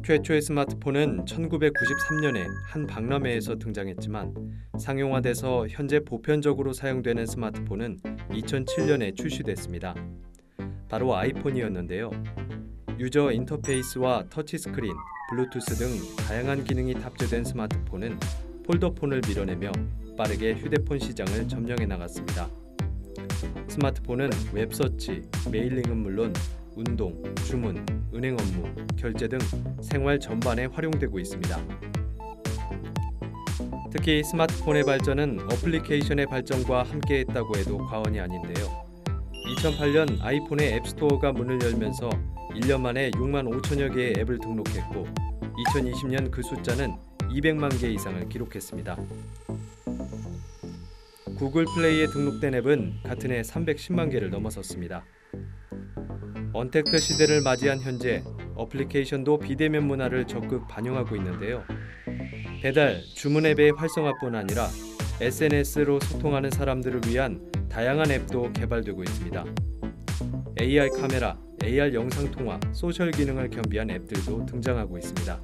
최초의 스마트폰은 1993년에 한 박람회에서 등장했지만 상용화돼서 현재 보편적으로 사용되는 스마트폰은 2007년에 출시됐습니다. 바로 아이폰이었는데요. 유저 인터페이스와 터치스크린, 블루투스 등 다양한 기능이 탑재된 스마트폰은 폴더폰을 밀어내며 빠르게 휴대폰 시장을 점령해 나갔습니다. 스마트폰은 웹서치, 메일링은 물론 운동, 주문, 은행 업무, 결제 등 생활 전반에 활용되고 있습니다. 특히 스마트폰의 발전은 어플리케이션의 발전과 함께했다고 해도 과언이 아닌데요. 2008년 아이폰의 앱스토어가 문을 열면서 1년 만에 6만 5천여 개의 앱을 등록했고 2020년 그 숫자는 200만 개 이상을 기록했습니다. 구글 플레이에 등록된 앱은 같은 해 310만 개를 넘어섰습니다. 언택트 시대를 맞이한 현재 어플리케이션도 비대면 문화를 적극 반영하고 있는데요. 배달, 주문 앱의 활성화뿐 아니라 SNS로 소통하는 사람들을 위한 다양한 앱도 개발되고 있습니다. AR 카메라, AR 영상 통화, 소셜 기능을 겸비한 앱들도 등장하고 있습니다.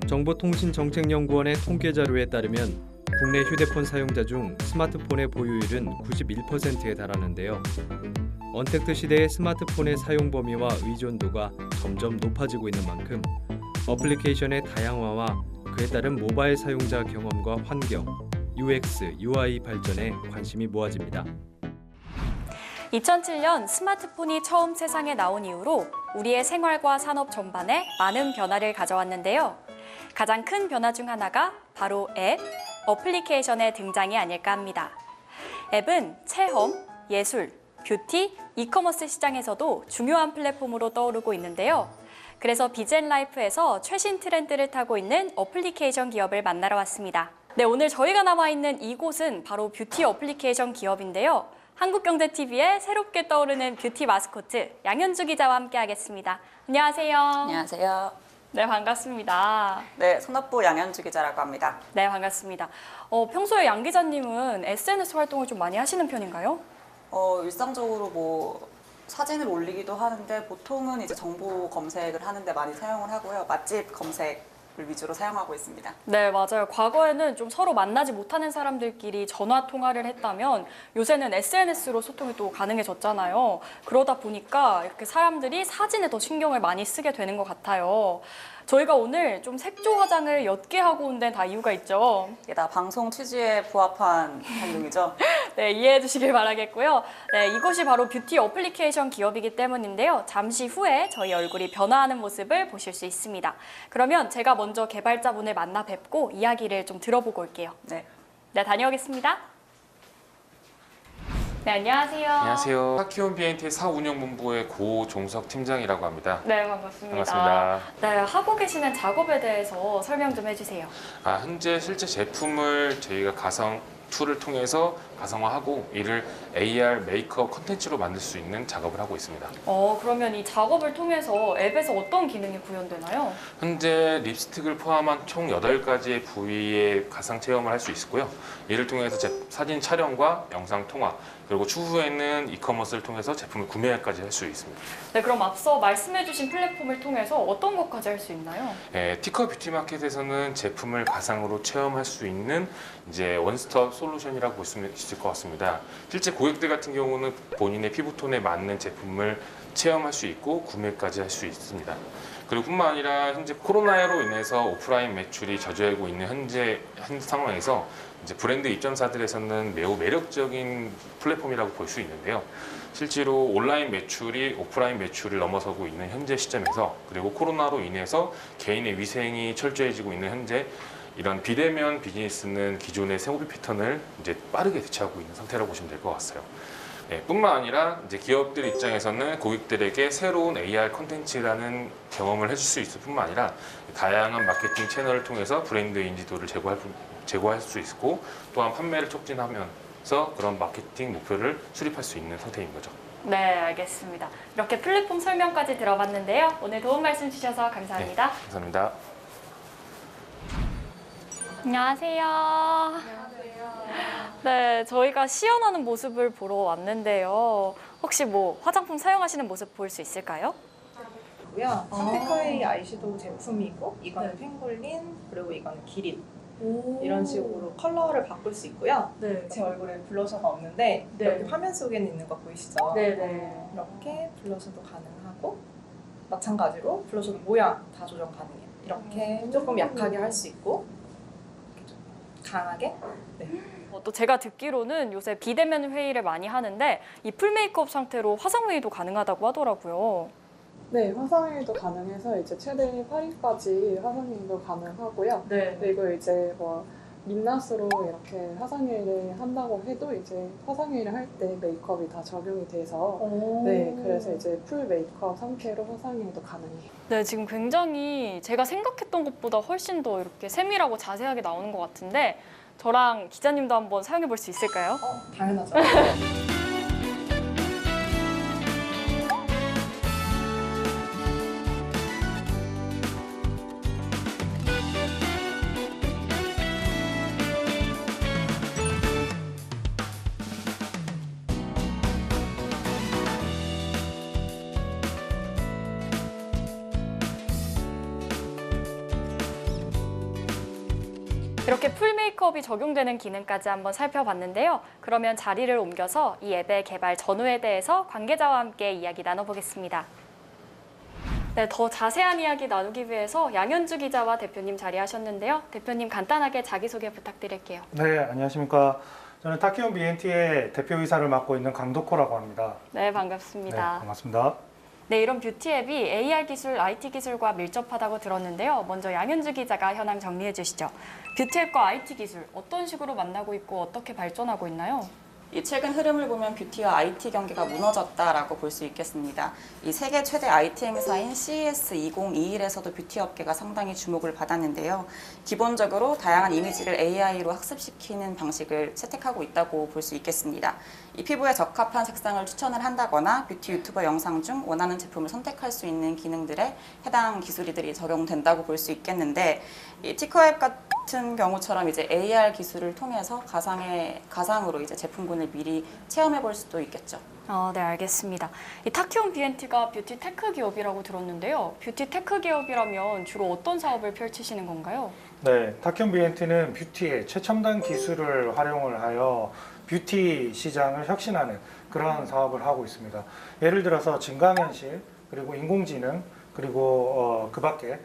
정보통신정책연구원의 통계 자료에 따르면 국내 휴대폰 사용자 중 스마트폰의 보유율은 91%에 달하는데요. 언택트 시대의 스마트폰의 사용 범위와 의존도가 점점 높아지고 있는 만큼 어플리케이션의 다양화와 그에 따른 모바일 사용자 경험과 환경, UX, UI 발전에 관심이 모아집니다. 2007년 스마트폰이 처음 세상에 나온 이후로 우리의 생활과 산업 전반에 많은 변화를 가져왔는데요. 가장 큰 변화 중 하나가 바로 앱, 어플리케이션의 등장이 아닐까 합니다. 앱은 체험, 예술, 뷰티, 이커머스 시장에서도 중요한 플랫폼으로 떠오르고 있는데요. 그래서 비젠라이프에서 최신 트렌드를 타고 있는 어플리케이션 기업을 만나러 왔습니다. 네, 오늘 저희가 나와 있는 이곳은 바로 뷰티 어플리케이션 기업인데요. 한국경제TV에 새롭게 떠오르는 뷰티 마스코트 양현주 기자와 함께하겠습니다. 안녕하세요. 안녕하세요. 네, 반갑습니다. 네, 손업부 양현주 기자라고 합니다. 네, 반갑습니다. 평소에 양 기자님은 SNS 활동을 좀 많이 하시는 편인가요? 일상적으로 뭐 사진을 올리기도 하는데 보통은 이제 정보 검색을 하는데 많이 사용을 하고요. 맛집 검색을 위주로 사용하고 있습니다. 네, 맞아요. 과거에는 좀 서로 만나지 못하는 사람들끼리 전화 통화를 했다면 요새는 SNS로 소통이 또 가능해졌잖아요. 그러다 보니까 이렇게 사람들이 사진에 더 신경을 많이 쓰게 되는 것 같아요. 저희가 오늘 좀 색조 화장을 옅게 하고 온 데는 다 이유가 있죠. 이게 다 방송 취지에 부합한 행동이죠. 네, 이해해 주시길 바라겠고요. 네, 이것이 바로 뷰티 어플리케이션 기업이기 때문인데요. 잠시 후에 저희 얼굴이 변화하는 모습을 보실 수 있습니다. 그러면 제가 먼저 개발자분을 만나 뵙고 이야기를 좀 들어보고 올게요. 네. 네, 다녀오겠습니다. 네, 안녕하세요. 안녕하세요. 하키온 BNT 사운영본부의 고종석 팀장이라고 합니다. 네, 반갑습니다. 반갑습니다. 네, 하고 계시는 작업에 대해서 설명 좀 해주세요. 현재 실제 제품을 저희가 가상 툴을 통해서 가상화하고 이를 AR 메이크업 컨텐츠로 만들 수 있는 작업을 하고 있습니다. 그러면 이 작업을 통해서 앱에서 어떤 기능이 구현되나요? 현재 립스틱을 포함한 총 8가지의 부위의 가상 체험을 할 수 있고요. 이를 통해서 사진 촬영과 영상 통화, 그리고 추후에는 이커머스를 통해서 제품을 구매까지 할 수 있습니다. 네, 그럼 앞서 말씀해주신 플랫폼을 통해서 어떤 것까지 할 수 있나요? 티커 뷰티마켓에서는 제품을 가상으로 체험할 수 있는 이제 원스톱 솔루션이라고 볼 수 있을 것 같습니다. 실제 고객들 같은 경우는 본인의 피부톤에 맞는 제품을 체험할 수 있고 구매까지 할 수 있습니다. 그리고 뿐만 아니라 현재 코로나로 인해서 오프라인 매출이 저조하고 있는 현재 상황에서 이제 브랜드 입점사들에서는 매우 매력적인 플랫폼이라고 볼 수 있는데요. 실제로 온라인 매출이 오프라인 매출을 넘어서고 있는 현재 시점에서, 그리고 코로나로 인해서 개인의 위생이 철저해지고 있는 현재, 이런 비대면 비즈니스는 기존의 생활 패턴을 이제 빠르게 대체하고 있는 상태라고 보시면 될 것 같아요. 뿐만 아니라 이제 기업들 입장에서는 고객들에게 새로운 AR 콘텐츠라는 경험을 해줄 수 있을 뿐만 아니라 다양한 마케팅 채널을 통해서 브랜드 인지도를 제고할 수 있고, 또한 판매를 촉진하면서 그런 마케팅 목표를 수립할 수 있는 상태인 거죠. 네, 알겠습니다. 이렇게 플랫폼 설명까지 들어봤는데요. 오늘 도움 말씀 주셔서 감사합니다. 네, 감사합니다. 안녕하세요. 네, 저희가 시연하는 모습을 보러 왔는데요. 혹시 뭐 화장품 사용하시는 모습 볼 수 있을까요? 있고요. 스티커의 아이섀도우 제품이고 이거는 펭골린 그리고 이거는 기린 이런 식으로 컬러를 바꿀 수 있고요. 네. 제 얼굴에 블러셔가 없는데 네. 여기 화면 속에는 있는 거 보이시죠? 네네. 이렇게 블러셔도 가능하고 마찬가지로 블러셔도 모양 다 조정 가능해요. 이렇게 조금 약하게 할 수 있고 이렇게 좀 강하게. 또 제가 듣기로는 요새 비대면 회의를 많이 하는데 이 풀 메이크업 상태로 화상 회의도 가능하다고 하더라고요. 네, 화상회의도 가능해서 이제 최대 8일까지 화상회의도 가능하고요. 네. 그리고 이제 뭐 민낯으로 이렇게 화상회의를 한다고 해도 이제 화상회의를 할 때 메이크업이 다 적용이 돼서 네, 그래서 이제 풀 메이크업 상태로 화상회의도 가능해요. 네, 지금 굉장히 제가 생각했던 것보다 훨씬 더 이렇게 세밀하고 자세하게 나오는 것 같은데 저랑 기자님도 한번 사용해 볼 수 있을까요? 당연하죠. 이렇게 풀 메이크업이 적용되는 기능까지 한번 살펴봤는데요. 그러면 자리를 옮겨서 이 앱의 개발 전후에 대해서 관계자와 함께 이야기 나눠보겠습니다. 네, 더 자세한 이야기 나누기 위해서 양현주 기자와 대표님 자리하셨는데요. 대표님 간단하게 자기소개 부탁드릴게요. 네, 안녕하십니까. 저는 타키온 BNT의 대표이사를 맡고 있는 강덕호라고 합니다. 네, 네, 반갑습니다. 반갑습니다. 네, 이런 뷰티 앱이 AR 기술, IT 기술과 밀접하다고 들었는데요. 먼저 양현주 기자가 현황 정리해 주시죠. 뷰티 앱과 IT 기술 어떤 식으로 만나고 있고 어떻게 발전하고 있나요? 이 최근 흐름을 보면 뷰티와 IT 경계가 무너졌다라고 볼 수 있겠습니다. 이 세계 최대 IT 행사인 CES 2021에서도 뷰티 업계가 상당히 주목을 받았는데요. 기본적으로 다양한 이미지를 AI로 학습시키는 방식을 채택하고 있다고 볼 수 있겠습니다. 이 피부에 적합한 색상을 추천을 한다거나 뷰티 유튜버 영상 중 원하는 제품을 선택할 수 있는 기능들에 해당 기술들이 적용된다고 볼 수 있겠는데, 이 티커 앱 같은 경우처럼 이제 AR 기술을 통해서 가상으로 이제 제품군을 미리 체험해 볼 수도 있겠죠. 네, 알겠습니다. 이 타키온 BNT가 뷰티 테크 기업이라고 들었는데요. 뷰티 테크 기업이라면 주로 어떤 사업을 펼치시는 건가요? 네, 타키온 BNT는 뷰티의 최첨단 기술을 활용을 하여 뷰티 시장을 혁신하는 그런 사업을 하고 있습니다. 예를 들어서 증강현실, 그리고 인공지능, 그리고 그 밖에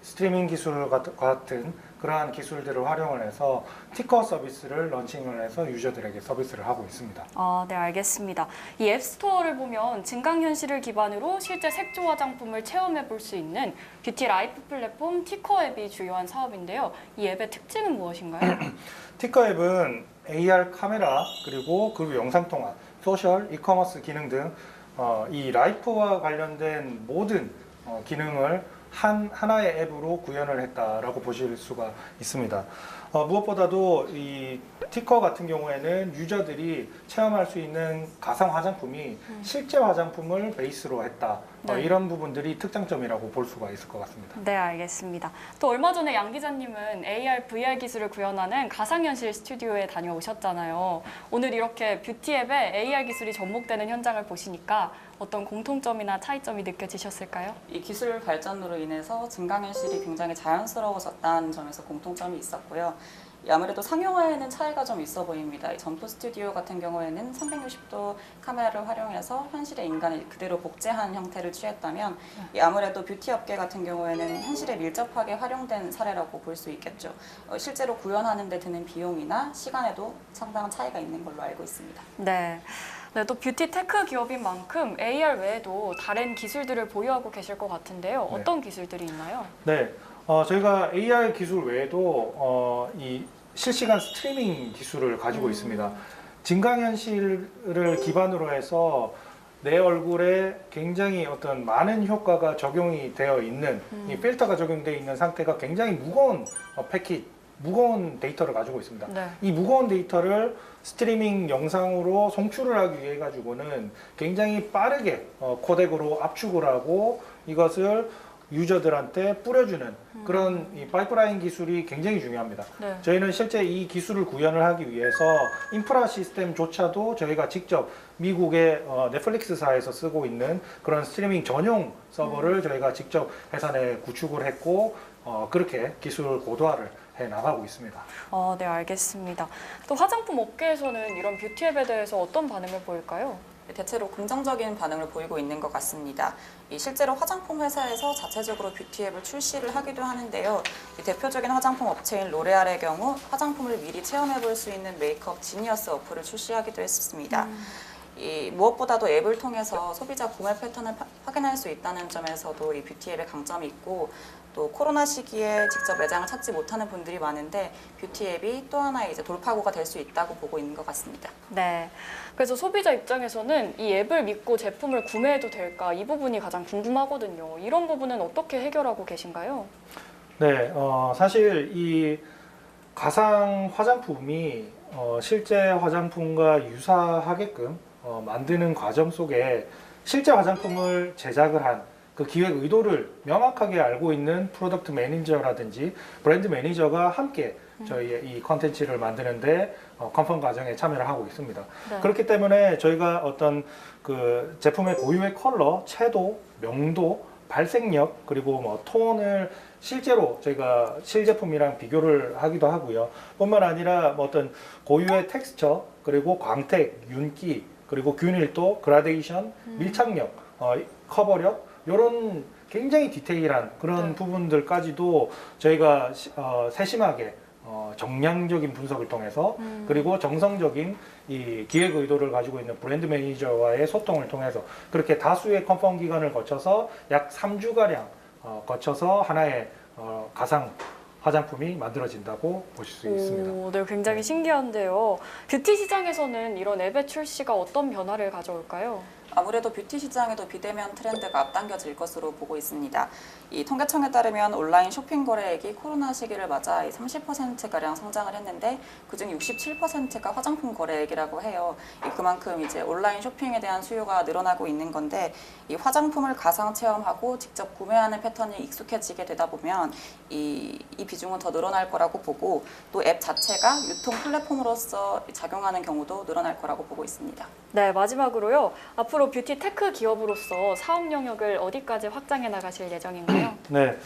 스트리밍 기술 같은 그러한 기술들을 활용을 해서 티커 서비스를 런칭을 해서 유저들에게 서비스를 하고 있습니다. 네, 알겠습니다. 이 앱스토어를 보면 증강현실을 기반으로 실제 색조 화장품을 체험해 볼 수 있는 뷰티 라이프 플랫폼 티커 앱이 주요한 사업인데요. 이 앱의 특징은 무엇인가요? 티커 앱은 AR 카메라 그리고 영상 통화, 소셜, 이커머스 기능 등 이 라이프와 관련된 모든 기능을 하나의 앱으로 구현을 했다라고 보실 수가 있습니다. 무엇보다도 이 티커 같은 경우에는 유저들이 체험할 수 있는 가상 화장품이 실제 화장품을 베이스로 했다. 네. 이런 부분들이 특장점이라고 볼 수가 있을 것 같습니다. 네, 알겠습니다. 또 얼마 전에 양 기자님은 AR, VR 기술을 구현하는 가상현실 스튜디오에 다녀오셨잖아요. 오늘 이렇게 뷰티 앱에 AR 기술이 접목되는 현장을 보시니까 어떤 공통점이나 차이점이 느껴지셨을까요? 이 기술 발전으로 인해서 증강현실이 굉장히 자연스러워졌다는 점에서 공통점이 있었고요. 아무래도 상용화에는 차이가 좀 있어 보입니다. 이 점프 스튜디오 같은 경우에는 360도 카메라를 활용해서 현실의 인간을 그대로 복제한 형태를 취했다면, 이 아무래도 뷰티 업계 같은 경우에는 현실에 밀접하게 활용된 사례라고 볼 수 있겠죠. 실제로 구현하는 데 드는 비용이나 시간에도 상당한 차이가 있는 걸로 알고 있습니다. 네. 네, 또 뷰티 테크 기업인 만큼 AR 외에도 다른 기술들을 보유하고 계실 것 같은데요. 네. 어떤 기술들이 있나요? 네, 저희가 AR 기술 외에도 이 실시간 스트리밍 기술을 가지고 있습니다. 증강현실을 기반으로 해서 내 얼굴에 굉장히 어떤 많은 효과가 적용이 되어 있는 이 필터가 적용되어 있는 상태가 굉장히 무거운 무거운 데이터를 가지고 있습니다. 네. 이 무거운 데이터를 스트리밍 영상으로 송출을 하기 위해 가지고는 굉장히 빠르게 코덱으로 압축을 하고 이것을 유저들한테 뿌려주는 그런 이 파이프라인 기술이 굉장히 중요합니다. 네. 저희는 실제 이 기술을 구현을 하기 위해서 인프라 시스템조차도 저희가 직접 미국의 넷플릭스사에서 쓰고 있는 그런 스트리밍 전용 서버를 저희가 직접 회사내에 구축을 했고 그렇게 기술 고도화를 해 나가고 있습니다. 네, 알겠습니다. 또 화장품 업계에서는 이런 뷰티앱에 대해서 어떤 반응을 보일까요? 대체로 긍정적인 반응을 보이고 있는 것 같습니다. 실제로 화장품 회사에서 자체적으로 뷰티앱을 출시를 하기도 하는데요. 대표적인 화장품 업체인 로레알의 경우 화장품을 미리 체험해 볼 수 있는 메이크업 지니어스 어플을 출시하기도 했습니다. 무엇보다도 앱을 통해서 소비자 구매 패턴을 확인할 수 있다는 점에서도 이 뷰티앱의 강점이 있고, 또 코로나 시기에 직접 매장을 찾지 못하는 분들이 많은데 뷰티앱이 또 하나의 이제 돌파구가 될 수 있다고 보고 있는 것 같습니다. 네. 그래서 소비자 입장에서는 이 앱을 믿고 제품을 구매해도 될까? 이 부분이 가장 궁금하거든요. 이런 부분은 어떻게 해결하고 계신가요? 네, 사실 이 가상 화장품이 실제 화장품과 유사하게끔 만드는 과정 속에 실제 화장품을 제작을 한 그 기획 의도를 명확하게 알고 있는 프로덕트 매니저라든지 브랜드 매니저가 함께 저희의 이 컨텐츠를 만드는데 컨펌 과정에 참여를 하고 있습니다. 네. 그렇기 때문에 저희가 어떤 그 제품의 고유의 컬러, 채도, 명도, 발색력 그리고 뭐 톤을 실제로 저희가 실제품이랑 비교를 하기도 하고요. 뿐만 아니라 뭐 어떤 고유의 텍스처 그리고 광택, 윤기 그리고 균일도, 그라데이션, 밀착력, 커버력 이런 굉장히 디테일한 그런 네. 부분들까지도 저희가 세심하게 정량적인 분석을 통해서 그리고 정성적인 이 기획 의도를 가지고 있는 브랜드 매니저와의 소통을 통해서 그렇게 다수의 컨펌 기간을 거쳐서 약 3주가량 거쳐서 하나의 가상 화장품이 만들어진다고 보실 수 있습니다. 네, 굉장히 신기한데요. 뷰티 시장에서는 이런 앱의 출시가 어떤 변화를 가져올까요? 아무래도 뷰티 시장에도 비대면 트렌드가 앞당겨질 것으로 보고 있습니다. 이 통계청에 따르면 온라인 쇼핑 거래액이 코로나 시기를 맞아 30%가량 성장을 했는데 그중 67%가 화장품 거래액이라고 해요. 그만큼 이제 온라인 쇼핑에 대한 수요가 늘어나고 있는 건데 이 화장품을 가상 체험하고 직접 구매하는 패턴이 익숙해지게 되다 보면 이 비중은 더 늘어날 거라고 보고 또 앱 자체가 유통 플랫폼으로서 작용하는 경우도 늘어날 거라고 보고 있습니다. 네, 마지막으로요. 앞으로 뷰티 테크 기업으로서 사업 영역을 어디까지 확장해 나가실 예정인가요? 네,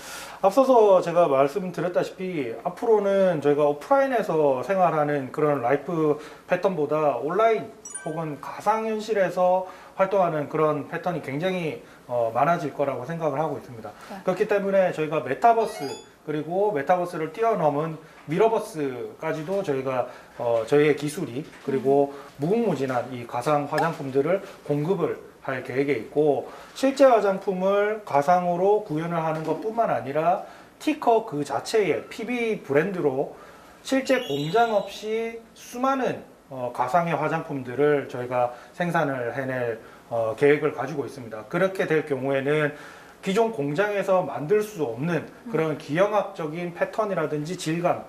앞서서 제가 말씀드렸다시피 앞으로는 저희가 오프라인에서 생활하는 그런 라이프 패턴보다 온라인 혹은 가상현실에서 활동하는 그런 패턴이 굉장히 많아질 거라고 생각을 하고 있습니다. 네. 그렇기 때문에 저희가 메타버스 그리고 메타버스를 뛰어넘은 미러버스까지도 저희가 저희의 기술이 그리고 무궁무진한 이 가상 화장품들을 공급을 할 계획에 있고 실제 화장품을 가상으로 구현을 하는 것뿐만 아니라 티커 그 자체의 PB 브랜드로 실제 공장 없이 수많은 가상의 화장품들을 저희가 생산을 해낼 계획을 가지고 있습니다. 그렇게 될 경우에는 기존 공장에서 만들 수 없는 그런 기형학적인 패턴이라든지 질감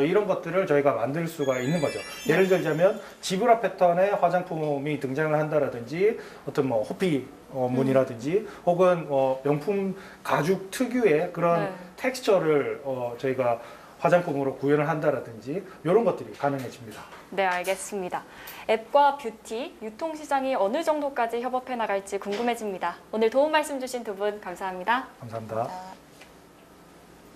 이런 것들을 저희가 만들 수가 있는 거죠. 예를 들자면 지브라 패턴의 화장품이 등장을 한다라든지 어떤 뭐 호피 무늬라든지 혹은 명품 가죽 특유의 그런 네. 텍스처를 저희가 화장품으로 구현을 한다라든지 이런 것들이 가능해집니다. 네, 알겠습니다. 앱과 뷰티, 유통시장이 어느 정도까지 협업해 나갈지 궁금해집니다. 오늘 도움 말씀 주신 두 분 감사합니다. 감사합니다.